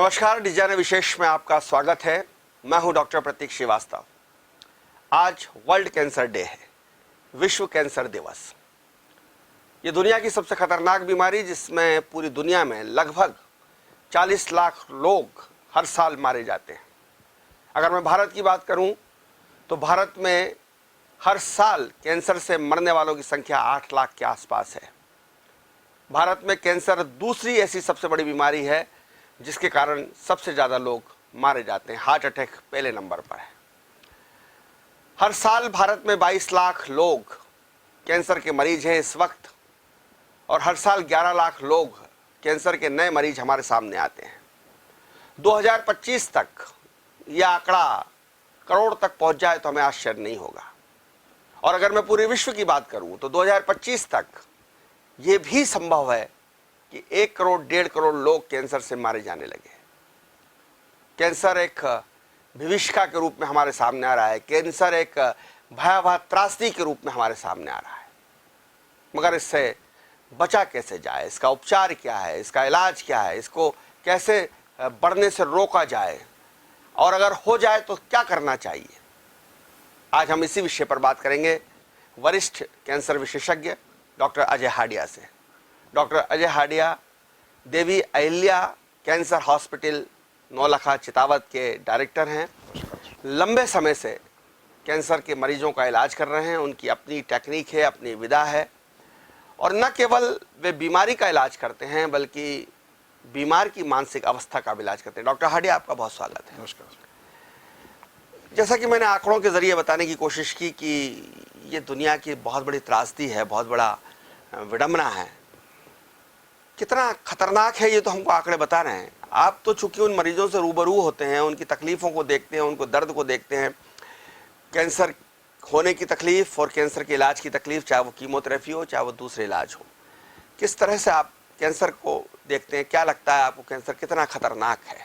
नमस्कार, डिजाइन विशेष में आपका स्वागत है। मैं हूं डॉक्टर प्रतीक श्रीवास्तव। आज वर्ल्ड कैंसर डे है, विश्व कैंसर दिवस। ये दुनिया की सबसे खतरनाक बीमारी जिसमें पूरी दुनिया में लगभग 40 लाख लोग हर साल मारे जाते हैं। अगर मैं भारत की बात करूं तो भारत में हर साल कैंसर से मरने वालों की संख्या 8 लाख के आसपास है। भारत में कैंसर दूसरी ऐसी सबसे बड़ी बीमारी है जिसके कारण सबसे ज़्यादा लोग मारे जाते हैं। हार्ट अटैक पहले नंबर पर है। हर साल भारत में 22 लाख लोग कैंसर के मरीज हैं इस वक्त, और हर साल 11 लाख लोग कैंसर के नए मरीज हमारे सामने आते हैं। 2025 तक यह आंकड़ा करोड़ तक पहुंच जाए तो हमें आश्चर्य नहीं होगा। और अगर मैं पूरे विश्व की बात करूं तो 2025 तक ये भी संभव है कि 1 करोड़ 1.5 करोड़ लोग कैंसर से मारे जाने लगे। कैंसर एक विभीषिका के रूप में हमारे सामने आ रहा है। कैंसर एक भयावह त्रासदी के रूप में हमारे सामने आ रहा है। मगर इससे बचा कैसे जाए, इसका उपचार क्या है, इसका इलाज क्या है, इसको कैसे बढ़ने से रोका जाए, और अगर हो जाए तो क्या करना चाहिए, आज हम इसी विषय पर बात करेंगे वरिष्ठ कैंसर विशेषज्ञ डॉक्टर अजय हाडिया से। Doctor Ajay Hadiya Devi Ahilya cancer hospital Naulakha चितावत के डायरेक्टर हैं। लंबे समय से कैंसर के मरीजों का इलाज कर रहे हैं। उनकी अपनी टेक्निक है, अपनी विधा है, और न केवल वे बीमारी का इलाज करते हैं बल्कि बीमार की मानसिक अवस्था का भी इलाज करते हैं। डॉक्टर हाडिया, आपका बहुत स्वागत है। नमस्कार। जैसा कि मैंने आंकड़ों के जरिए बताने की कोशिश की कि ये दुनिया की बहुत बड़ी त्रासदी है, बहुत बड़ा विडंबना है। कितना खतरनाक है ये तो हमको आंकड़े बता रहे हैं। आप तो चूंकि उन मरीजों से रूबरू होते हैं, उनकी तकलीफ़ों को देखते हैं, उनको दर्द को देखते हैं, कैंसर होने की तकलीफ़ और कैंसर के इलाज की तकलीफ़, चाहे वो कीमोथेरेपी हो चाहे वो दूसरे इलाज हो। किस तरह से आप कैंसर को देखते हैं? क्या लगता है आपको कैंसर कितना खतरनाक है?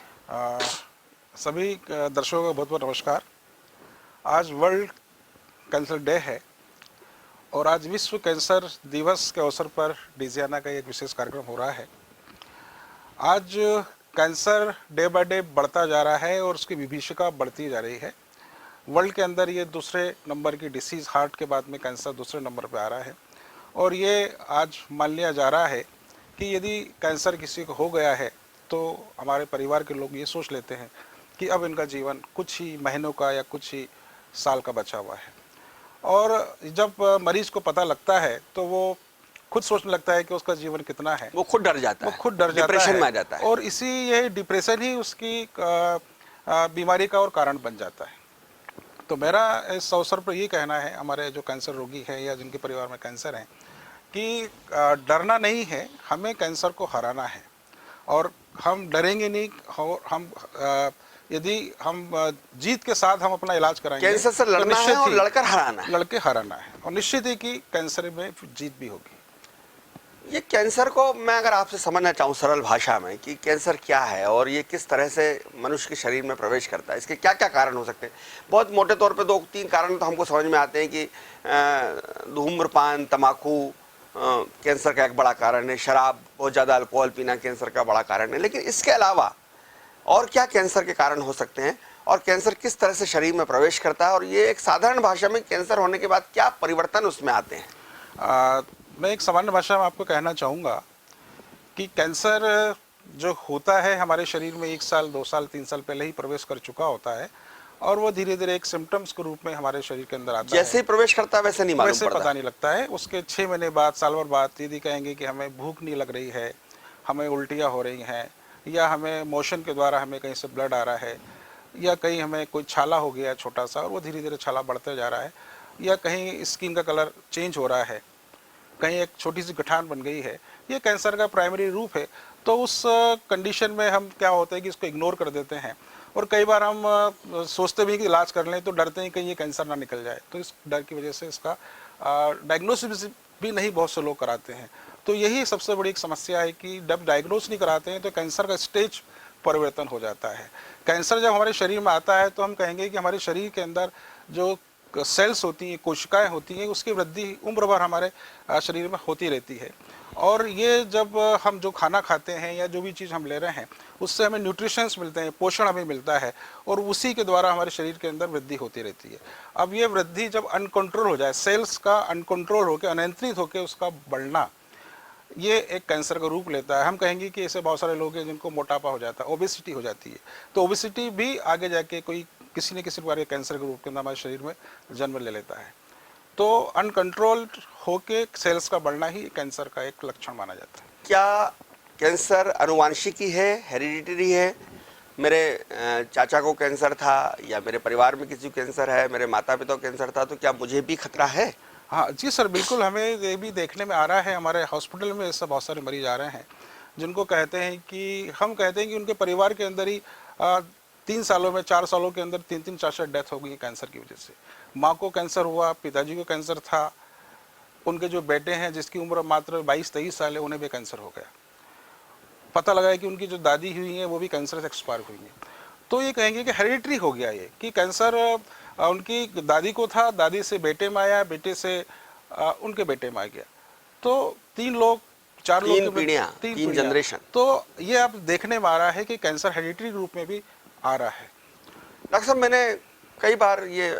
सभी दर्शकों को बहुत बहुत नमस्कार। आज वर्ल्ड कैंसर डे है और आज विश्व कैंसर दिवस के अवसर पर डिजियाना का एक विशेष कार्यक्रम हो रहा है। आज कैंसर डे बाय डे बढ़ता जा रहा है और उसकी विभीषिका बढ़ती जा रही है। वर्ल्ड के अंदर ये दूसरे नंबर की डिसीज़, हार्ट के बाद में कैंसर दूसरे नंबर पे आ रहा है। और ये आज मान लिया जा रहा है कि यदि कैंसर किसी को हो गया है तो हमारे परिवार के लोग ये सोच लेते हैं कि अब इनका जीवन कुछ ही महीनों का या कुछ ही साल का बचा हुआ है। और जब मरीज को पता लगता है तो वो खुद सोचने लगता है कि उसका जीवन कितना है। वो खुद डर जाता है, डिप्रेशन में आ जाता है। और इसी ये डिप्रेशन ही उसकी बीमारी का और कारण बन जाता है। तो मेरा इस अवसर पर ये कहना है हमारे जो कैंसर रोगी हैं या जिनके परिवार में कैंसर है कि डरना नहीं है, हमें कैंसर को हराना है। और हम डरेंगे नहीं, और हम यदि हम जीत के साथ हम अपना इलाज कराएंगे, कैंसर से लड़ना है और लड़कर हराना है। लड़के हराना है, और निश्चित ही कि कैंसर में जीत भी होगी। ये कैंसर को मैं अगर आपसे समझना चाहूँ सरल भाषा में कि कैंसर क्या है और ये किस तरह से मनुष्य के शरीर में प्रवेश करता है, इसके क्या क्या कारण हो सकते हैं? बहुत मोटे तौर पे 2-3 कारण तो हमको समझ में आते हैं कि धूम्रपान, तम्बाकू कैंसर का एक बड़ा कारण है, शराब, बहुत ज़्यादा अल्कोहल पीना कैंसर का बड़ा कारण है। लेकिन इसके अलावा और क्या कैंसर के कारण हो सकते हैं, और कैंसर किस तरह से शरीर में प्रवेश करता है, और ये एक साधारण भाषा में कैंसर होने के बाद क्या परिवर्तन उसमें आते हैं? मैं एक सामान्य भाषा में आपको कहना चाहूँगा कि कैंसर जो होता है हमारे शरीर में 1 साल, 2 साल, 3 साल पहले ही प्रवेश कर चुका होता है, और वो धीरे धीरे एक सिम्टम्स के रूप में हमारे शरीर के अंदर आता है। जैसे ही प्रवेश करता है वैसे नहीं मालूम पड़ता, पता नहीं लगता है। उसके 6 महीने बाद, साल भर बाद यदि कहेंगे कि हमें भूख नहीं लग रही है, हमें उल्टियाँ हो रही हैं, या हमें मोशन के द्वारा हमें कहीं से ब्लड आ रहा है, या कहीं हमें कोई छाला हो गया छोटा सा और वो धीरे धीरे छाला बढ़ते जा रहा है, या कहीं स्किन का कलर चेंज हो रहा है, कहीं एक छोटी सी गठान बन गई है, ये कैंसर का प्राइमरी रूप है। तो उस कंडीशन में हम क्या होता है कि इसको इग्नोर कर देते हैं, और कई बार हम सोचते भी कि इलाज कर लें तो डरते हैं कहीं ये कैंसर ना निकल जाए। तो इस डर की वजह से इसका डायग्नोसिस भी नहीं बहुत से लोग कराते हैं। तो यही सबसे बड़ी एक समस्या है कि जब डायग्नोस नहीं कराते हैं तो कैंसर का स्टेज परिवर्तन हो जाता है। कैंसर जब हमारे शरीर में आता है तो हम कहेंगे कि हमारे शरीर के अंदर जो सेल्स होती हैं, कोशिकाएं होती हैं, उसकी वृद्धि उम्र भर हमारे शरीर में होती रहती है। और ये जब हम जो खाना खाते हैं या जो भी चीज़ हम ले रहे हैं उससे हमें न्यूट्रिशंस मिलते हैं, पोषण हमें मिलता है, और उसी के द्वारा हमारे शरीर के अंदर वृद्धि होती रहती है। अब ये वृद्धि जब अनकंट्रोल हो जाए, सेल्स का अनकंट्रोल होकर, अनियंत्रित होकर उसका बढ़ना, ये एक कैंसर का रूप लेता है। हम कहेंगे कि ऐसे बहुत सारे लोग हैं जिनको मोटापा हो जाता है, ओबेसिटी हो जाती है। तो ओबेसिटी भी आगे जाके कोई किसी न किसी प्रकार के कैंसर के रूप के अंदर हमारे शरीर में जन्म ले लेता है। तो अनकंट्रोल्ड होके सेल्स का बढ़ना ही कैंसर का एक लक्षण माना जाता है। क्या कैंसर अनुवांशिकी है, हेरिडिटरी है? मेरे चाचा को कैंसर था, या मेरे परिवार में किसी को कैंसर है, मेरे माता पिता को कैंसर था, तो क्या मुझे भी खतरा है? हाँ जी सर, बिल्कुल। हमें ये भी देखने में आ रहा है, हमारे हॉस्पिटल में ऐसा बहुत सारे मरीज आ रहे हैं जिनको कहते हैं कि, हम कहते हैं कि उनके परिवार के अंदर ही 3 सालों में, 4 सालों के अंदर 3-3 4-4 डेथ हो गई कैंसर की वजह से। माँ को कैंसर हुआ, पिताजी को कैंसर था, उनके जो बेटे हैं जिसकी उम्र मात्र 22-23 साल है, उन्हें भी कैंसर हो गया। पता लगा है कि उनकी जो दादी हुई हैं वो भी कैंसर से एक्सपायर हुई हैं। तो ये कहेंगे कि हेरिडिटरी हो गया ये, कि कैंसर उनकी दादी को था, दादी से बेटे में आया, बेटे से उनके बेटे में आ गया। तो 3 लोग, 4 लोग, 3 पीढ़ियां, 3 जनरेशन। तो ये अब देखने में आ रहा है कि कैंसर हेरिडिटरी रूप में भी आ रहा है। डॉक्टर साहब, मैंने कई बार ये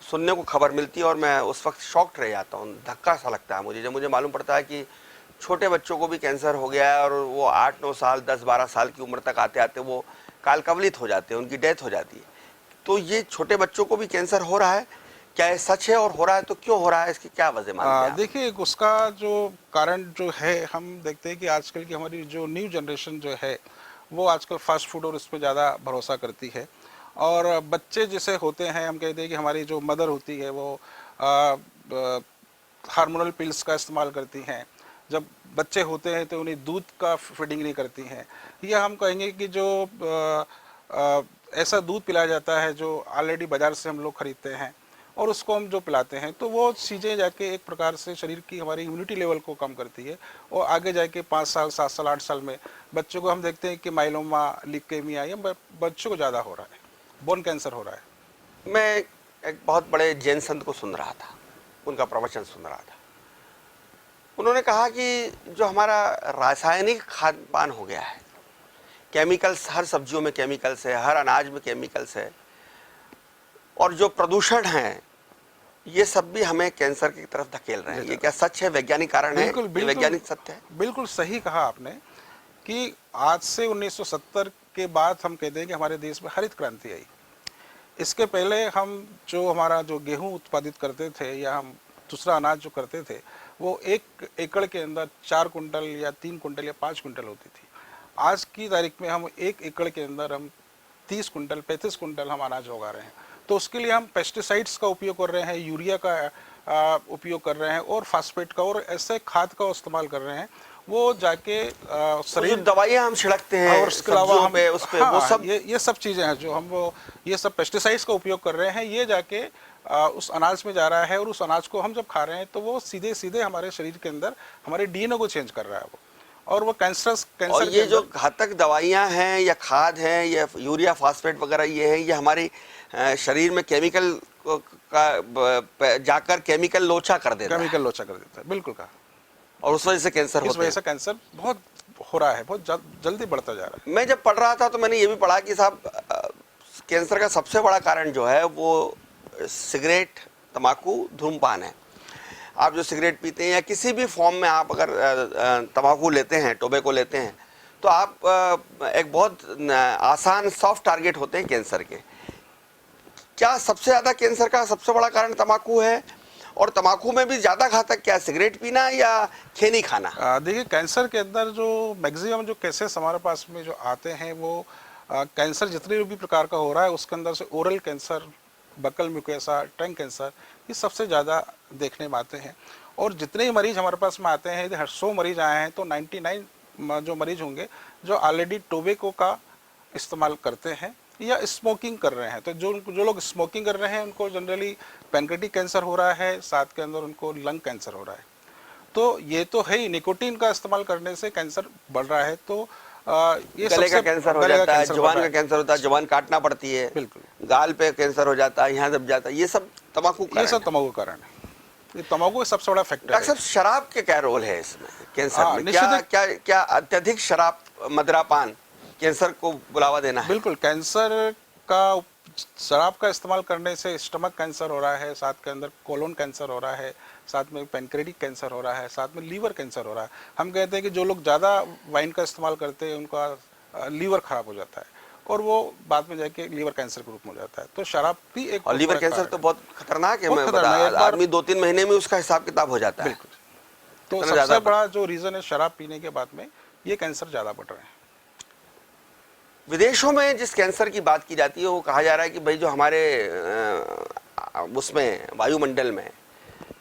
सुनने को खबर मिलती है और मैं उस वक्त शॉक्ड रह जाता हूँ, धक्का सा लगता है मुझे जब मुझे मालूम पड़ता है कि छोटे बच्चों को भी कैंसर हो गया है और वो 8-9 साल, 10-12 साल की उम्र तक आते आते वो काल कवलित हो जाते हैं, उनकी डेथ हो जाती है। तो ये छोटे बच्चों को भी कैंसर हो रहा है, क्या ये सच है? और हो रहा है तो क्यों हो रहा है, इसकी क्या वजह मानते हैं आप? देखिए, उसका जो कारण जो है, हम देखते हैं कि आजकल की हमारी जो न्यू जनरेशन जो है वो आजकल फास्ट फूड और इस पर ज़्यादा भरोसा करती है। और बच्चे जैसे होते हैं, हम कहते हैं कि हमारी जो मदर होती है वो हार्मोनल पिल्स का इस्तेमाल करती हैं। जब बच्चे होते हैं तो उन्हें दूध का फीडिंग नहीं करती हैं, या हम कहेंगे कि जो ऐसा दूध पिलाया जाता है जो ऑलरेडी बाज़ार से हम लोग खरीदते हैं और उसको हम जो पिलाते हैं, तो वो चीज़ें जाके एक प्रकार से शरीर की हमारी इम्यूनिटी लेवल को कम करती है। और आगे जाके 5 साल, 7 साल, 8 साल में बच्चों को हम देखते हैं कि माइलोमा, ल्यूकेमिया, या बच्चों को ज़्यादा हो रहा है, बोन कैंसर हो रहा है। मैं एक बहुत बड़े जैन संत को सुन रहा था, उनका प्रवचन सुन रहा था। उन्होंने कहा कि जो हमारा रासायनिक खाद्य पान हो गया है, केमिकल्स, हर सब्जियों में केमिकल्स है, हर अनाज में केमिकल्स है, और जो प्रदूषण है, ये सब भी हमें कैंसर की तरफ धकेल रहे हैं। ये क्या सच है? वैज्ञानिक कारण है? बिल्कुल, बिल्कुल, वैज्ञानिक सत्य है? बिल्कुल सही कहा आपने कि आज से 1970 के बाद हम कहते हैं कि हमारे देश में हरित क्रांति आई। इसके पहले हम जो हमारा जो गेहूं उत्पादित करते थे या हम दूसरा अनाज जो करते थे, वो 1 एकड़ के अंदर 4 कुंटल या 3 कुंटल या 5 कुंटल होती थी। आज की तारीख में हम 1 एकड़ के अंदर हम 30 कुंटल, 35 कुंटल हम अनाज उगा रहे हैं। तो उसके लिए हम पेस्टिसाइड्स का उपयोग कर रहे हैं, यूरिया का उपयोग कर रहे हैं, और फास्फेट का, और ऐसे खाद का इस्तेमाल कर रहे हैं। वो जाके शरीर, दवाइयाँ हम छिड़कते हैं और उसके अलावा हम उस पे, वो सब, ये सब चीज़ें हैं जो हम ये सब पेस्टिसाइड्स का उपयोग कर रहे हैं, ये जाके उस अनाज में जा रहा है, और उस अनाज को हम जब खा रहे हैं तो वो सीधे सीधे हमारे शरीर के अंदर हमारे डीएनए को चेंज कर रहा है वो, और वो कैंसर और ये जो घातक दवाइयाँ हैं या खाद हैं या यूरिया, फास्फेट वगैरह ये हैं, ये हमारे शरीर में केमिकल का जाकर केमिकल लोचा कर देता है। बिल्कुल कहा। और उस वजह से कैंसर होता है। इस वजह से कैंसर बहुत हो रहा है, बहुत जल्दी बढ़ता जा रहा है। मैं जब पढ़ रहा था तो मैंने ये भी पढ़ा कि साहब, कैंसर का सबसे बड़ा कारण जो है वो सिगरेट, तम्बाकू, धूम्रपान है। आप जो सिगरेट पीते हैं या किसी भी फॉर्म में आप अगर तम्बाकू लेते हैं, टोबैको लेते हैं, तो आप एक बहुत आसान सॉफ्ट टारगेट होते हैं कैंसर के। क्या सबसे ज़्यादा कैंसर का सबसे बड़ा कारण तम्बाकू है? और तम्बाकू में भी ज़्यादा घातक क्या, सिगरेट पीना या खैनी खाना? देखिए, कैंसर के अंदर जो मैक्सिमम जो केसेस हमारे पास में जो आते हैं वो कैंसर जितने भी प्रकार का हो रहा है उसके अंदर से ओरल कैंसर, बकल म्यूकोसा, टंग कैंसर, ये सबसे ज़्यादा देखने में आते हैं। और जितने ही मरीज हमारे पास में आते हैं, यदि 100 मरीज आए हैं तो 99 जो मरीज होंगे जो ऑलरेडी टोबैको का इस्तेमाल करते हैं या स्मोकिंग कर रहे हैं। तो जो लोग स्मोकिंग कर रहे हैं उनको जनरली पैनक्रेटिक कैंसर हो रहा है, साथ के अंदर उनको लंग कैंसर हो रहा है। तो ये तो है ही, निकोटीन का इस्तेमाल करने से कैंसर बढ़ रहा है। तो ये गले का कैंसर हो जाता है, जुबान का है। कैंसर होता है, जुबान काटना पड़ती है, बिल्कुल। गाल पे कैंसर हो जाता है, यहाँ दब जाता है, ये सब तम्बाकू ये कारण सब है। तंबाकू का कारण है। ये तंबाकू का सबसे बड़ा फैक्टर डॉक्टर है। साहब, शराब के क्या रोल है इसमें कैंसर में? निश्चित क्या क्या क्या अत्यधिक शराब, मदिरापान कैंसर को बुलावा देना है? बिल्कुल। कैंसर का शराब का इस्तेमाल करने से स्टमक कैंसर हो रहा है, साथ के अंदर कोलोन कैंसर हो रहा है, साथ में पेनक्रेटिक कैंसर हो रहा है, साथ में लीवर कैंसर हो रहा है। हम कहते हैं कि जो लोग ज़्यादा वाइन का इस्तेमाल करते हैं उनका लीवर खराब हो जाता है और वो बाद में जाके लीवर कैंसर के रूप में हो जाता है। तो शराब भी एक और बहुत लीवर बड़ा कैंसर कारण तो है। बहुत खतरनाक है। बहुत मैं खतरनाक है। एक बार आदमी 2-3 महीने में उसका हिसाब किताब हो जाता है। बिल्कुल। तो इतना सबसे ज्यादा बड़ा जो रीज़न है शराब पीने के बाद में ये कैंसर ज़्यादा बढ़ रहे हैं। विदेशों में जिस कैंसर की बात की जाती है वो कहा जा रहा है कि भाई जो हमारे उसमें वायुमंडल में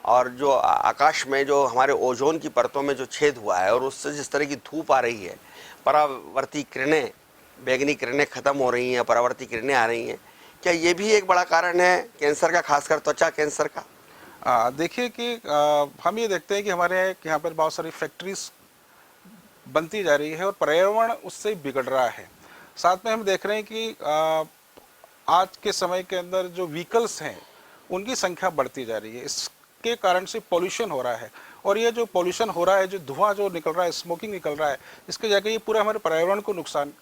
और जो आकाश में जो हमारे ओजोन की परतों में जो छेद हुआ है और उससे जिस तरह की धूप आ रही है, परावर्ती किरणें, बैगनी किरणें खत्म हो रही हैं, परावर्ती किरणें आ रही हैं, क्या ये भी एक बड़ा कारण है कैंसर का, खासकर त्वचा कैंसर का? देखिए कि हम ये देखते हैं कि हमारे यहाँ पर बहुत सारी फैक्ट्रीज बनती जा रही है और पर्यावरण उससे बिगड़ रहा है। साथ में हम देख रहे हैं कि आज के समय के अंदर जो व्हीकल्स हैं उनकी संख्या बढ़ती जा रही है। इसके कारण से पॉल्यूशन हो रहा है और ये जो पॉल्यूशन हो रहा है, जो धुआं जो निकल रहा है, स्मोकिंग निकल रहा है, इसके जाके ये पूरे हमारे पर्यावरण को नुकसान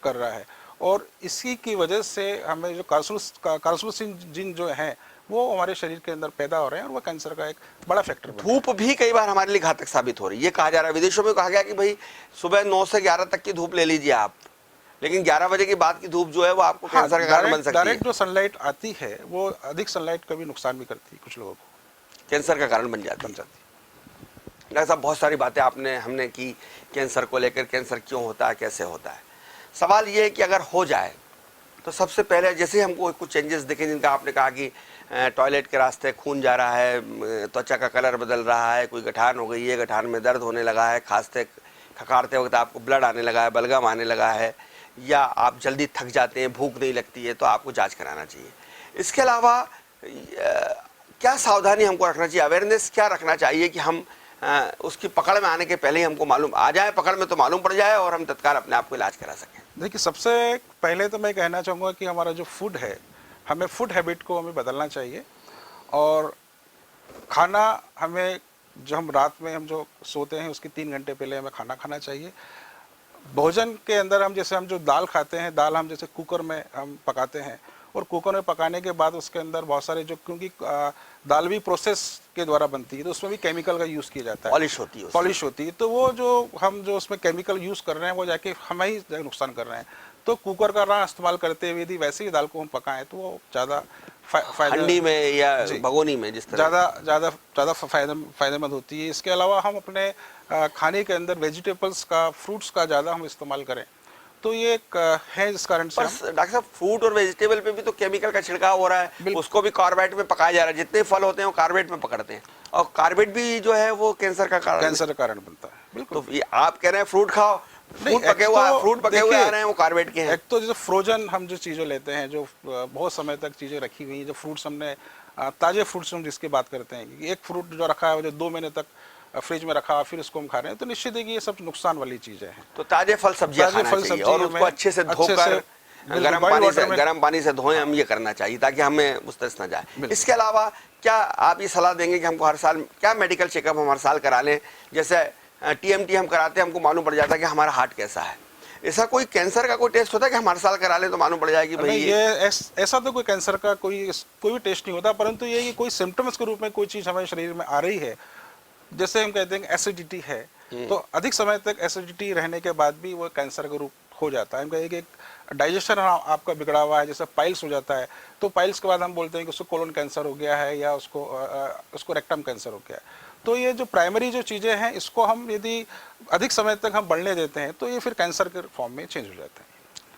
कर रहा है और इसी की वजह से हमें जो कार्सिनोजन जो हैं वो हमारे शरीर के अंदर पैदा हो रहे हैं और वो कैंसर का एक बड़ा फैक्टर बन रहा है। धूप भी कई बार हमारे लिए घातक साबित हो रही है। ये कहा जा रहा है, विदेशों में कहा गया कि भाई सुबह 9 से 11 तक की धूप ले लीजिए आप, लेकिन 11 बजे के बाद की धूप जो है वो आपको हाँ, कैंसर का कारण बन सकती है। डायरेक्ट जो सनलाइट आती है वो अधिक सनलाइट का भी नुकसान भी करती है, कुछ लोगों को कैंसर का कारण बन जाती है। डॉक्टर साहब, बहुत सारी बातें हमने की कैंसर को लेकर, कैंसर क्यों होता है, कैसे होता है। सवाल ये है कि अगर हो जाए तो सबसे पहले जैसे हमको कुछ चेंजेस दिखे, जिनका आपने कहा कि टॉयलेट के रास्ते खून जा रहा है, त्वचा का कलर बदल रहा है, कोई गठान हो गई है, गठान में दर्द होने लगा है, खांसते खखारते वक्त आपको ब्लड आने लगा है, बलगम आने लगा है, या आप जल्दी थक जाते हैं, भूख नहीं लगती है, तो आपको जांच कराना चाहिए। इसके अलावा क्या सावधानी हमको रखना चाहिए, अवेयरनेस क्या रखना चाहिए कि हम उसकी पकड़ में आने के पहले ही हमको मालूम आ जाए, पकड़ में तो मालूम पड़ जाए और हम तत्काल अपने आप को इलाज करा सकें? देखिए, सबसे पहले तो मैं कहना चाहूँगा कि हमारा जो फूड है, हमें फूड हैबिट को हमें बदलना चाहिए और खाना हमें, जो हम रात में हम जो सोते हैं उसके 3 घंटे पहले हमें खाना खाना चाहिए। भोजन के अंदर हम जैसे हम जो दाल खाते हैं, दाल हम जैसे कुकर में हम पकाते हैं और कुकर में पकाने के बाद उसके अंदर बहुत सारे जो, क्योंकि दाल भी प्रोसेस के द्वारा बनती है तो उसमें भी केमिकल का यूज़ किया जाता है, पॉलिश होती है, तो वो जो हम जो उसमें केमिकल यूज़ कर रहे हैं वो जाके हमें ही नुकसान कर रहे हैं। तो कुकर का ना इस्तेमाल करते हुए यदि वैसे ही दाल को हम पकाएं तो वो ज़्यादा हंडी में या भगोनी में जिस तरह ज़्यादा फायदेमंद होती है। इसके अलावा हम अपने खाने के अंदर वेजिटेबल्स का, फ्रूट्स का ज़्यादा हम इस्तेमाल करें तो ये एक है जिस कारण से। डॉक्टर साहब, फ्रूट और वेजिटेबल पे भी तो केमिकल का छिड़काव हो रहा है, उसको भी कार्बेट में पकाया जा रहा है, जितने फल होते हैं वो कार्बेट में पकड़ते हैं और कार्बेट भी जो है वो कैंसर का कारण बनता है। बिल्कुल। तो ये आप कह रहे हैं फ्रूट खाओ, फ्रूट पके हुए आ रहे हैं, वो कार्बेट के हैं। एक तो जैसे फ्रोजन हम जो चीज़ें लेते हैं, जो बहुत समय तक चीज़ें रखी हुई हैं, जो फ्रूट्स हमने ताज़े फ्रूट्स हम जिसकी बात करते हैं कि एक फ्रूट जो रखा है वो जो 2 महीने तक फ्रिज में रखा फिर उसको हम खा रहे हैं, तो निश्चित है कि ये सब नुकसान वाली चीज़ें हैं। तो ताजे फल सब्जियां खाना चाहिए और उसको अच्छे से धोकर गर्म पानी से धोएं, हम ये करना चाहिए ताकि हमें उस तरह ना जाए। इसके अलावा क्या आप ये सलाह देंगे कि हमको हर साल क्या मेडिकल चेकअप हम हर साल करा लें? जैसे TMT हम कराते हैं, हमको मालूम पड़ जाता है कि हमारा हार्ट कैसा है। ऐसा कोई कैंसर का कोई टेस्ट होता है कि हम हर साल करा लें तो मालूम पड़ जाए कि भाई ये ऐसा तो कोई कैंसर का कोई भी टेस्ट नहीं होता, परंतु ये कि कोई सिम्टम्स के रूप में कोई चीज़ हमारे शरीर में आ रही है, जैसे हम कहते हैं एसिडिटी है, तो अधिक समय तक एसिडिटी रहने के बाद भी वो कैंसर का रूप हो जाता है। हम कहेंगे कि डाइजेशन आपका बिगड़ा हुआ है, जैसे पाइल्स हो जाता है, तो पाइल्स के बाद हम बोलते हैं कि उसको कोलोन कैंसर हो गया है या उसको रेक्टम कैंसर हो गया है। तो ये जो प्राइमरी जो चीज़ें हैं, इसको हम यदि अधिक समय तक हम बढ़ने देते हैं तो ये फिर कैंसर के फॉर्म में चेंज हो जाता है।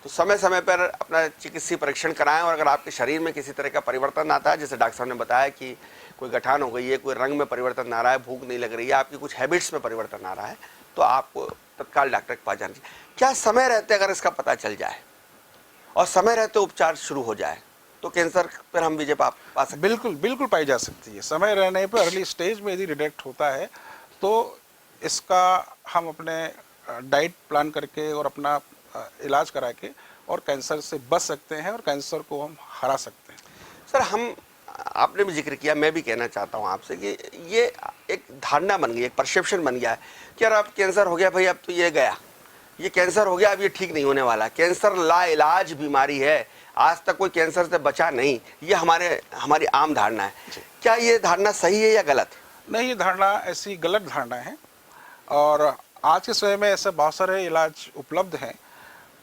तो समय समय पर अपना चिकित्सीय परीक्षण कराएं और अगर आपके शरीर में किसी तरह का परिवर्तन आता है, जैसे डॉक्टर साहब ने बताया कि कोई गठान हो गई है, कोई रंग में परिवर्तन आ रहा है, भूख नहीं लग रही है, आपकी कुछ हैबिट्स में परिवर्तन आ रहा है, तो आपको तत्काल डॉक्टर के पास जाना चाहिए। क्या समय रहते अगर इसका पता चल जाए और समय रहते उपचार शुरू हो जाए तो कैंसर पर हम विजय पा सकते? बिल्कुल पाई जा सकती है। समय रहने पर अर्ली स्टेज में यदि डिटेक्ट होता है तो इसका हम अपने डाइट प्लान करके और अपना इलाज करा के और कैंसर से बच सकते हैं और कैंसर को हम हरा सकते हैं। सर हम आपने भी जिक्र किया, मैं भी कहना चाहता हूं आपसे कि ये एक धारणा बन गई, एक परसेप्शन बन गया है कि यार अब कैंसर हो गया भाई, अब तो ये गया, ये कैंसर हो गया, अब ये ठीक नहीं होने वाला। कैंसर लाइलाज बीमारी है, आज तक कोई कैंसर से बचा नहीं, ये हमारी आम धारणा है। क्या ये धारणा सही है या गलत है? नहीं, ये धारणा ऐसी गलत धारणा है और आज के समय में ऐसे बहुत सारे इलाज उपलब्ध हैं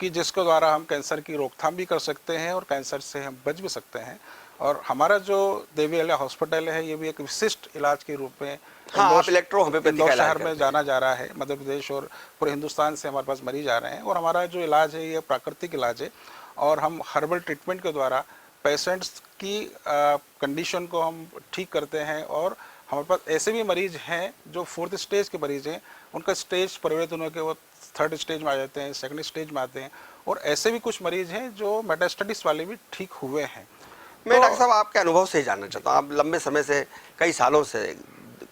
कि जिसके द्वारा हम कैंसर की रोकथाम भी कर सकते हैं और कैंसर से हम बच भी सकते हैं। और हमारा जो देवी अहिल्या हॉस्पिटल है, ये भी एक विशिष्ट इलाज के रूप में हाँ, आप इलेक्ट्रो होम्योपैथी का इंदौर इलाज शहर करते में हैं। जाना जा रहा है। मध्य प्रदेश और पूरे हिंदुस्तान से हमारे पास मरीज आ रहे हैं और हमारा जो इलाज है ये प्राकृतिक इलाज है और हम हर्बल ट्रीटमेंट के द्वारा पेशेंट्स की कंडीशन को हम ठीक करते हैं। और हमारे पास ऐसे भी मरीज हैं जो 4th स्टेज के मरीज हैं, उनका स्टेज परिवर्तन होकर वो 3rd स्टेज में आ जाते हैं, 2nd स्टेज में आते हैं। और ऐसे भी कुछ मरीज हैं जो मेटास्टेटिस वाले भी ठीक हुए हैं। मैं डॉक्टर साहब आपके अनुभव से ही जानना चाहता हूँ, आप लंबे समय से, कई सालों से,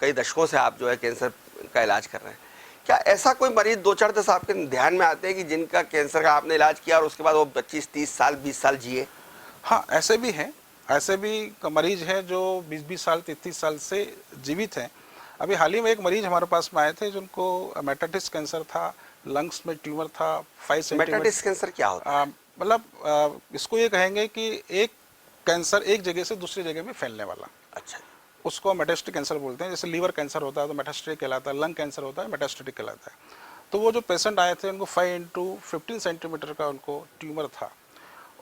कई दशकों से आप जो है कैंसर का इलाज कर रहे हैं। क्या ऐसा कोई मरीज 2-4 दस आपके ध्यान में आते हैं कि जिनका कैंसर का आपने इलाज किया और उसके बाद वो 25-30 साल 20 साल जिए? हाँ, ऐसे भी हैं, ऐसे भी मरीज हैं जो 20-20 साल 33 साल से जीवित हैं। अभी हाल ही में एक मरीज हमारे पास में आए थे जिनको मेटास्टेटिस कैंसर था, लंग्स में ट्यूमर था 5 सेंटीमीटर। मेटास्टेटिस कैंसर क्या होता है? मतलब इसको ये कहेंगे कि एक कैंसर एक जगह से दूसरी जगह में फैलने वाला, अच्छा, उसको मेटास्टेटिक कैंसर बोलते हैं। जैसे लीवर कैंसर होता है तो मेटास्टेटिक कहलाता है, लंग कैंसर होता है मेटास्टेटिक कहलाता है। तो वो जो पेशेंट आए थे उनको 5 × 15 सेंटीमीटर का उनको ट्यूमर था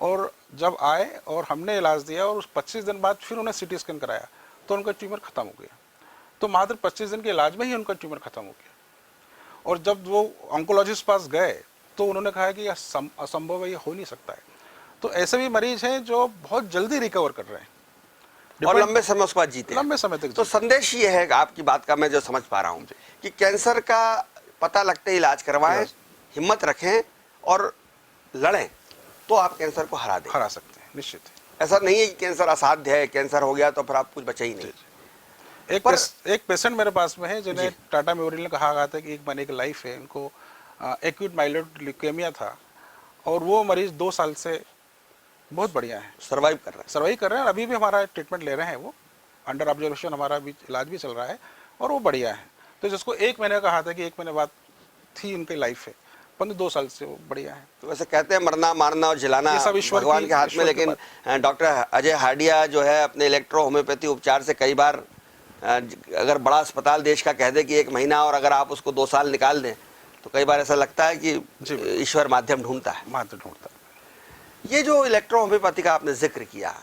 और जब आए और हमने इलाज दिया और उस 25 दिन बाद फिर उन्हें CT स्कैन कराया तो उनका ट्यूमर खत्म हो गया। तो मात्र 25 दिन के इलाज में ही उनका ट्यूमर खत्म हो गया। और जब वो ऑन्कोलॉजिस्ट पास गए तो उन्होंने कहा कि यह असंभव है, ये हो नहीं सकता है। तो ऐसे भी मरीज हैं जो बहुत जल्दी रिकवर कर रहे हैं और लंबे समय उसके बाद जीते हैं। लंबे समय तक। तो संदेश ये है आपकी बात का, मैं जो समझ पा रहा हूँ कि कैंसर का पता लगते ही इलाज करवाएं, हिम्मत रखें और लड़ें, तो आप कैंसर को हरा सकते हैं, निश्चित है। ऐसा नहीं है कि कैंसर असाध्य है, कैंसर हो गया तो फिर आप कुछ बचे ही नहीं। एक पेशेंट मेरे पास में है जिन्हें टाटा मेमोरियल ने कहा गया था कि 1 महीने की लाइफ है। इनको एक्यूट माइलोइड ल्यूकेमिया था और वो मरीज 2 साल से बहुत बढ़िया है, सर्वाइव कर रहे हैं और अभी भी हमारा ट्रीटमेंट ले रहे हैं। वो अंडर ऑब्जर्वेशन, हमारा भी इलाज भी चल रहा है और वो बढ़िया है। तो जिसको 1 महीने कहा था कि 1 महीने बाद थी उनकी लाइफ है, परंतु 2 साल से वो बढ़िया है। तो वैसे कहते हैं मरना, मारना और जिलाना ये सब ईश्वर भगवान के हाथ में, लेकिन डॉक्टर अजय हार्डिया जो है अपने इलेक्ट्रो होम्योपैथी उपचार से कई बार, अगर बड़ा अस्पताल देश का कह दे कि 1 महीना और अगर आप उसको 2 साल निकाल दें तो कई बार ऐसा लगता है कि ईश्वर माध्यम ढूंढता है। ये जो इलेक्ट्रो होम्योपैथी का आपने जिक्र किया,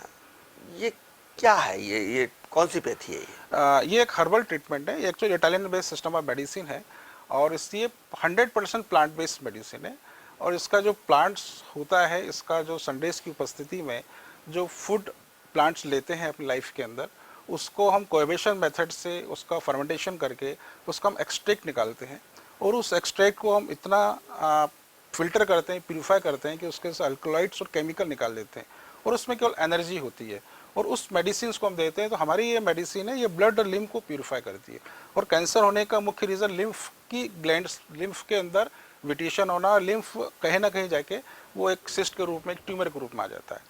ये क्या है? ये कौन सी पैथी है? ये एक हर्बल ट्रीटमेंट है। ये actually Italian based system of medicine है और ये 100% प्लांट बेस्ड मेडिसिन है। और इसका जो प्लांट्स होता है, इसका जो सनरेज की उपस्थिति में जो फूड प्लांट्स लेते हैं अपनी लाइफ के अंदर, उसको हम कोएबेशन मेथड से उसका फर्मेंटेशन करके उसका हम एक्सट्रैक्ट निकालते हैं और उस एक्सट्रैक्ट को हम इतना फिल्टर करते हैं, प्यूरिफाई करते हैं कि उसके से अल्कलॉइड्स और केमिकल निकाल देते हैं और उसमें केवल एनर्जी होती है और उस मेडिसिन को हम देते हैं। तो हमारी ये मेडिसिन है, ये ब्लड और लिम्फ को प्यूरिफाई करती है। और कैंसर होने का मुख्य रीज़न लिम्फ की ग्लैंड्स, लिम्फ के अंदर विटिशन होना, और लिम्फ कहीं ना कहीं जाके वो एक सिस्ट के रूप में, एक ट्यूमर के रूप में आ जाता है।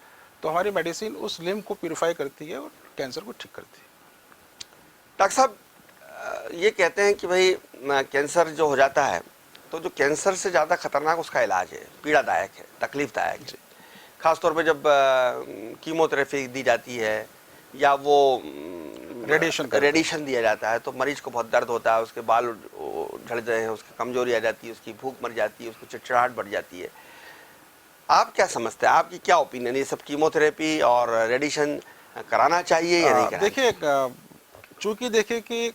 तो हमारी मेडिसिन उस लिम्फ को प्यूरिफाई करती है और कैंसर को ठीक करती है। डॉक्टर साहब, ये कहते हैं कि भाई कैंसर जो हो जाता है तो जो कैंसर से ज़्यादा खतरनाक उसका इलाज है, पीड़ादायक है, तकलीफदायक है। खासतौर पे जब कीमोथेरेपी दी जाती है या वो रेडिएशन दिया जाता है तो मरीज को बहुत दर्द होता है, उसके बाल झड़ जाते हैं, उसकी कमजोरी आ जाती है, उसकी भूख मर जाती है, उसको चिड़चिड़ाहट बढ़ जाती है। आप क्या समझते हैं, आपकी क्या ओपिनियन, ये सब कीमोथेरेपी और रेडिएशन कराना चाहिए या नहीं कराना? देखिए, चूँकि देखिए कि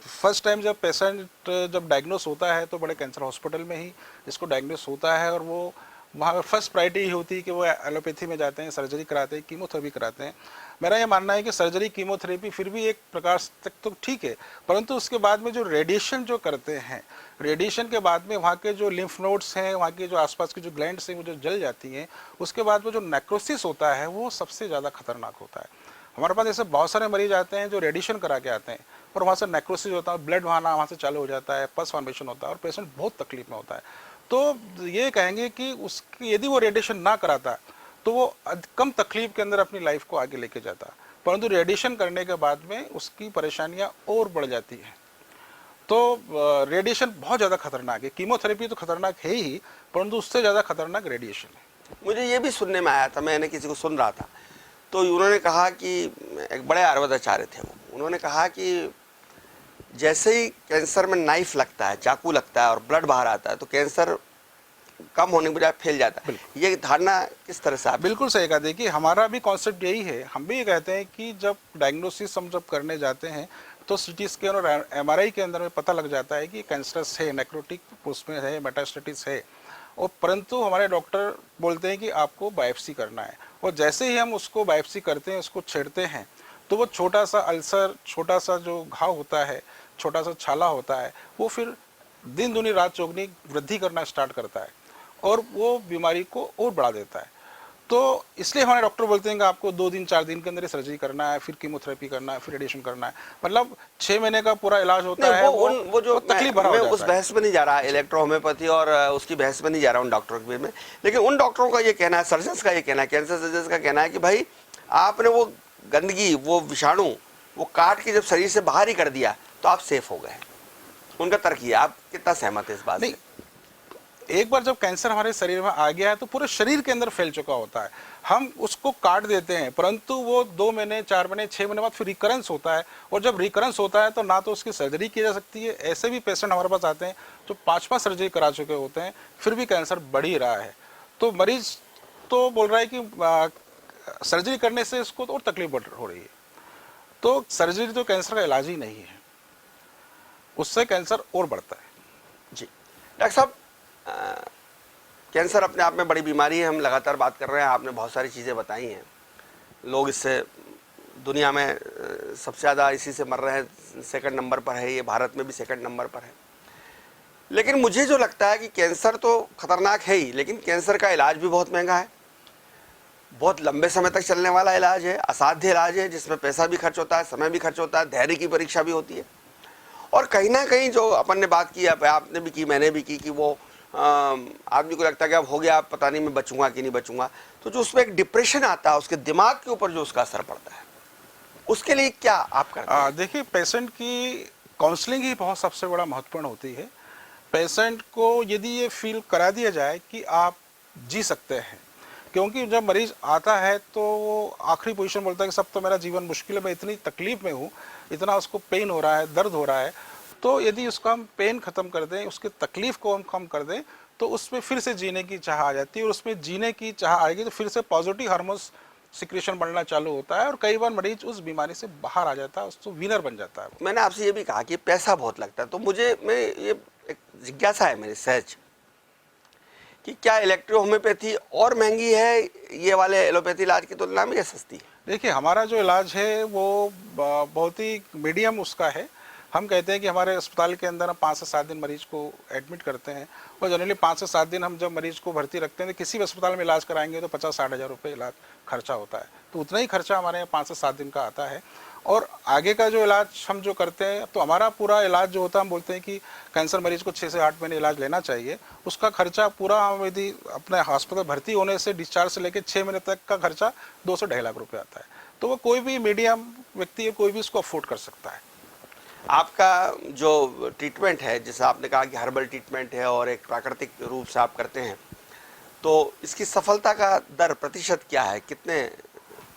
फर्स्ट टाइम जब पेशेंट जब डायग्नोस होता है तो बड़े कैंसर हॉस्पिटल में ही इसको डायग्नोस होता है और वो वहाँ फर्स्ट प्रायोरिटी ही होती है कि वो एलोपैथी में जाते हैं, सर्जरी कराते हैं, कीमोथेरेपी कराते हैं। मेरा ये मानना है कि सर्जरी, कीमोथेरेपी फिर भी एक प्रकार तक तो ठीक है, परंतु उसके बाद में जो रेडिएशन जो करते हैं, रेडिएशन के बाद में वहाँ के जो लिम्फ नोड्स हैं, वहाँ के जो आसपास की जो ग्लैंड्स हैं वो जो जल जाती हैं, उसके बाद में जो नेक्रोसिस होता है वो सबसे ज़्यादा खतरनाक होता है। हमारे पास ऐसे बहुत सारे मरीज आते हैं जो रेडिएशन करा के आते हैं, और वहाँ से नेक्रोसिस होता है, ब्लड बहाना वहाँ से चालू हो जाता है, पस फॉर्मेशन होता है और पेशेंट बहुत तकलीफ में होता है। तो ये कहेंगे कि उसकी यदि वो रेडिएशन ना कराता तो वो कम तकलीफ के अंदर अपनी लाइफ को आगे लेके जाता, परंतु रेडिएशन करने के बाद में उसकी परेशानियाँ और बढ़ जाती हैं। तो रेडिएशन बहुत ज़्यादा खतरनाक है। कीमोथेरेपी तो खतरनाक है ही, परंतु उससे ज़्यादा खतरनाक रेडिएशन है। मुझे ये भी सुनने में आया था, मैंने किसी को सुन रहा था, तो उन्होंने कहा कि एक बड़े आयुर्वेदाचार्य थे वो, उन्होंने कहा कि जैसे ही कैंसर में नाइफ लगता है, चाकू लगता है और ब्लड बाहर आता है तो कैंसर कम होने के बजाय फैल जाता है। ये धारणा किस तरह से आप? बिल्कुल सही कहा। देखिए हमारा भी कॉन्सेप्ट यही है, हम भी ये कहते हैं कि जब डायग्नोसिस हम जब करने जाते हैं तो सीटी स्कैन और एमआरआई के अंदर में पता लग जाता है कि कैंसरस है, नेक्रोटिक उसमें है, मेटास्टेटिस है, और परंतु हमारे डॉक्टर बोलते हैं कि आपको बायोप्सी करना है। और जैसे ही हम उसको बायोप्सी करते हैं, उसको छेड़ते हैं, तो वो छोटा सा अल्सर, छोटा सा जो घाव होता है, छोटा सा छाला होता है, वो फिर दिन दूनी रात चौगनी वृद्धि करना स्टार्ट करता है और वो बीमारी को और बढ़ा देता है। तो इसलिए हमारे डॉक्टर बोलते हैं कि आपको 2 दिन 4 दिन के अंदर सर्जरी करना है, फिर कीमोथेरेपी करना है, फिर रेडिएशन करना है। मतलब 6 महीने का पूरा इलाज होता है। वो जो तकलीफ भरा हो जाता है। उस बहस में नहीं जा रहा, इलेक्ट्रो होम्योपैथी और उसकी बहस में नहीं जा रहा उन डॉक्टरों के में, लेकिन उन डॉक्टरों का ये कहना है, सर्जन्स का ये कहना है, कैंसर सर्जन्स का कहना है कि भाई आपने वो गंदगी, वो विषाणु, वो काट के जब शरीर से बाहर ही कर दिया तो आप सेफ हो गए। उनका तर्क ये, आप कितना सहमत है इस बात से? एक बार जब कैंसर हमारे शरीर में आ गया है तो पूरे शरीर के अंदर फैल चुका होता है। हम उसको काट देते हैं, परंतु वो 2 महीने, 4 महीने, 6 महीने बाद फिर रिकरेंस होता है, और जब रिकरेंस होता है तो ना तो उसकी सर्जरी की जा सकती है। ऐसे भी पेशेंट हमारे पास आते हैं जो 5-5 सर्जरी करा चुके होते हैं, फिर भी कैंसर बढ़ ही रहा है। तो मरीज तो बोल रहा है कि सर्जरी करने से इसको तो और तकलीफ हो रही है। तो सर्जरी तो कैंसर का इलाज ही नहीं है, उससे कैंसर और बढ़ता है। जी डॉक्टर साहब, कैंसर अपने आप में बड़ी बीमारी है, हम लगातार बात कर रहे हैं, आपने बहुत सारी चीज़ें बताई हैं। लोग इससे दुनिया में सबसे ज़्यादा इसी से मर रहे हैं, सेकंड नंबर पर है ये, भारत में भी सेकंड नंबर पर है। लेकिन मुझे जो लगता है कि कैंसर तो खतरनाक है ही, लेकिन कैंसर का इलाज भी बहुत महंगा है, बहुत लंबे समय तक चलने वाला इलाज है, असाध्य इलाज है, जिसमें पैसा भी खर्च होता है, समय भी खर्च होता है, धैर्य की परीक्षा भी होती है। और कहीं ना कहीं जो अपन ने बात की, आपने भी की, मैंने भी की, कि वो आदमी को लगता है कि अब हो गया, अब पता नहीं मैं बचूंगा कि नहीं बचूंगा, तो जो उसमें एक डिप्रेशन आता है, उसके दिमाग के ऊपर जो उसका असर पड़ता है, उसके लिए क्या आप करते हैं? देखिए पेशेंट की काउंसलिंग ही बहुत सबसे बड़ा महत्वपूर्ण होती है। पेशेंट को यदि ये फील करा दिया जाए कि आप जी सकते हैं, क्योंकि जब मरीज आता है तो वो आखिरी पोजीशन बोलता है कि सब तो मेरा जीवन मुश्किल है, मैं इतनी तकलीफ में हूँ, इतना उसको पेन हो रहा है, दर्द हो रहा है। तो यदि उसका हम पेन ख़त्म कर दें, उसकी तकलीफ़ को हम कम कर दें, तो उसमें फिर से जीने की चाह आ जाती है, और उसमें जीने की चाह आएगी तो फिर से पॉजिटिव हार्मोन्स सिक्रेशन बढ़ना चालू होता है, और कई बार मरीज उस बीमारी से बाहर आ जाता है, उसको विनर बन जाता है। मैंने आपसे ये भी कहा कि पैसा बहुत लगता है, तो मैं ये एक जिज्ञासा है मेरी सहज कि क्या इलेक्ट्रो होम्योपैथी और महंगी है ये वाले एलोपैथी इलाज की तुलना में, या सस्ती है? देखिए हमारा जो इलाज है वो बहुत ही मीडियम उसका है। हम कहते हैं कि हमारे अस्पताल के अंदर हम 5 से 7 दिन मरीज को एडमिट करते हैं, और जनरली 5 से 7 दिन हम जब मरीज को भर्ती रखते हैं तो किसी भी अस्पताल में इलाज कराएंगे तो 50-60 हज़ार रुपये इलाज खर्चा होता है। तो उतना ही खर्चा हमारे यहाँ 5 से 7 दिन का आता है। और आगे का जो इलाज हम जो करते हैं, तो हमारा पूरा इलाज जो होता है, हम बोलते हैं कि कैंसर मरीज को 6 से 8 महीने इलाज लेना चाहिए। उसका खर्चा पूरा, हम यदि अपने हॉस्पिटल भर्ती होने से डिस्चार्ज से लेकर 6 महीने तक का खर्चा 2 से 2.5 लाख रुपये आता है। तो वो कोई भी मीडियम व्यक्ति है, कोई भी इसको अफोर्ड कर सकता है। आपका जो ट्रीटमेंट है, जैसा आपने कहा कि हर्बल ट्रीटमेंट है और एक प्राकृतिक रूप से आप करते हैं, तो इसकी सफलता का दर, प्रतिशत क्या है, कितने?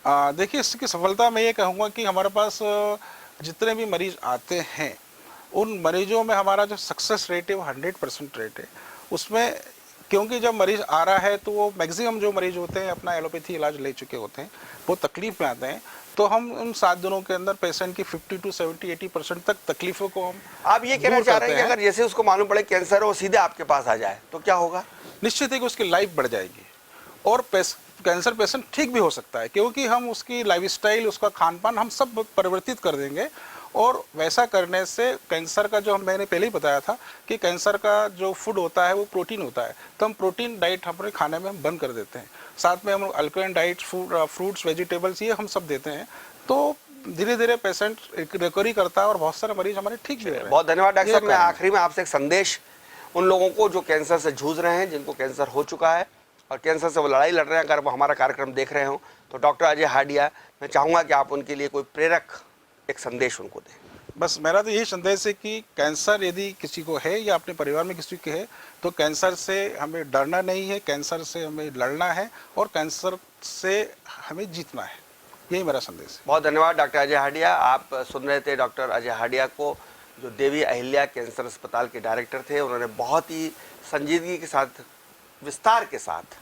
देखिए इसकी सफलता मैं ये कहूँगा कि हमारे पास जितने भी मरीज आते हैं, उन मरीजों में हमारा जो सक्सेस रेट है वो 100% रेट है उसमें। क्योंकि जब मरीज आ रहा है तो वो मैक्सिमम जो मरीज होते हैं अपना एलोपैथी इलाज ले चुके होते हैं, वो तकलीफ में आते हैं, तो हम उन 7 दिनों के अंदर पेशेंट की 50 to 70-80% तक तकलीफों को हम आप ये कहना चाह रहे हैं कि अगर जैसे उसको मालूम पड़े कैंसर है, वो सीधे आपके पास आ जाए तो क्या होगा? निश्चित है कि उसकी लाइफ बढ़ जाएगी, और कैंसर पेशेंट ठीक भी हो सकता है, क्योंकि हम उसकी लाइफस्टाइल, उसका खान पान हम सब परिवर्तित कर देंगे। और वैसा करने से कैंसर का जो मैंने पहले ही बताया था कि कैंसर का जो फूड होता है वो प्रोटीन होता है, तो हम प्रोटीन डाइट हमारे खाने में हम बंद कर देते हैं। साथ में हम अल्कलाइन डाइट, फ्रूट्स, वेजिटेबल्स, ये हम सब देते हैं। तो धीरे धीरे पेशेंट रिकवरी करता है और बहुत सारे मरीज हमारे ठीक भी हो रहे हैं। बहुत धन्यवाद डॉक्टर ये साहब। मैं कारण है। आखिरी में आपसे एक संदेश उन लोगों को जो कैंसर से जूझ रहे हैं, जिनको कैंसर हो चुका है और कैंसर से वो लड़ाई लड़ रहे हैं, अगर वो हमारा कार्यक्रम देख रहे हो तो डॉक्टर अजय हाडिया, मैं चाहूँगा कि आप उनके लिए कोई प्रेरक एक संदेश उनको दें। बस मेरा तो यही संदेश है कि कैंसर यदि किसी को है या अपने परिवार में किसी को है तो कैंसर से हमें डरना नहीं है, कैंसर से हमें लड़ना है और कैंसर से हमें जीतना है। यही मेरा संदेश है। बहुत धन्यवाद डॉक्टर अजय हाडिया। आप सुन रहे थे डॉक्टर अजय हाडिया को, जो देवी अहिल्या कैंसर अस्पताल के डायरेक्टर थे। उन्होंने बहुत ही संजीदगी के साथ, विस्तार के साथ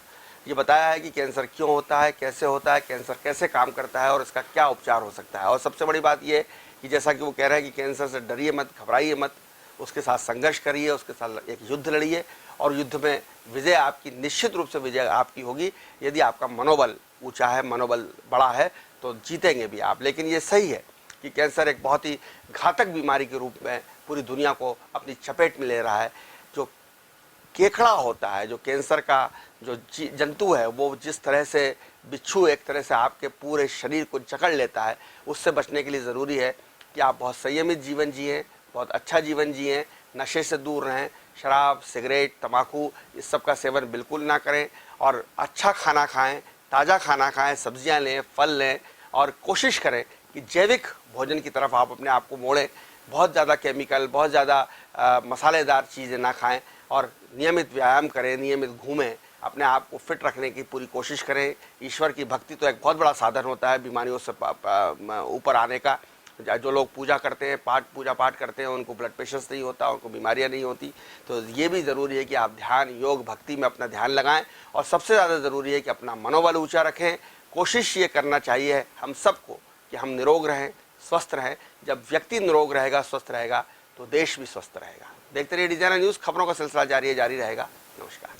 ये बताया है कि कैंसर क्यों होता है, कैसे होता है, कैंसर कैसे काम करता है और इसका क्या उपचार हो सकता है। और सबसे बड़ी बात ये कि जैसा कि वो कह रहे हैं कि कैंसर से डरिए मत, घबराइए मत, उसके साथ संघर्ष करिए, उसके साथ एक युद्ध लड़िए और युद्ध में विजय आपकी, निश्चित रूप से विजय आपकी होगी यदि आपका मनोबल ऊंचा है, मनोबल बड़ा है तो जीतेंगे भी आप। लेकिन ये सही है कि कैंसर एक बहुत ही घातक बीमारी के रूप में पूरी दुनिया को अपनी चपेट में ले रहा है। जो केकड़ा होता है, जो कैंसर का जो जंतु है, वो जिस तरह से बिच्छू एक तरह से आपके पूरे शरीर को जकड़ लेता है, उससे बचने के लिए ज़रूरी है कि आप बहुत संयमित जीवन जिएं, बहुत अच्छा जीवन जिएं, नशे से दूर रहें, शराब, सिगरेट, तंबाकू इस सब का सेवन बिल्कुल ना करें और अच्छा खाना खाएं, ताज़ा खाना खाएं, सब्जियां लें, फल लें और कोशिश करें कि जैविक भोजन की तरफ आप अपने आप को मोड़ें। बहुत ज़्यादा केमिकल, बहुत ज़्यादा मसालेदार चीज़ें ना खाएं और नियमित व्यायाम करें, नियमित घूमें, अपने आप को फिट रखने की पूरी कोशिश करें। ईश्वर की भक्ति तो एक बहुत बड़ा साधन होता है बीमारियों से ऊपर आने का। जो लोग पूजा करते हैं, पूजा पाठ करते हैं, उनको ब्लड प्रेशर नहीं होता, उनको बीमारियां नहीं होती। तो ये भी ज़रूरी है कि आप ध्यान, योग, भक्ति में अपना ध्यान लगाएं और सबसे ज़्यादा ज़रूरी है कि अपना मनोबल ऊँचा रखें। कोशिश ये करना चाहिए हम सबको कि हम निरोग रहें, स्वस्थ रहें। जब व्यक्ति निरोग रहेगा, स्वस्थ रहेगा तो देश भी स्वस्थ रहेगा। देखते रहिए डिजाइनर न्यूज़, खबरों का सिलसिला जारी रहेगा। नमस्कार।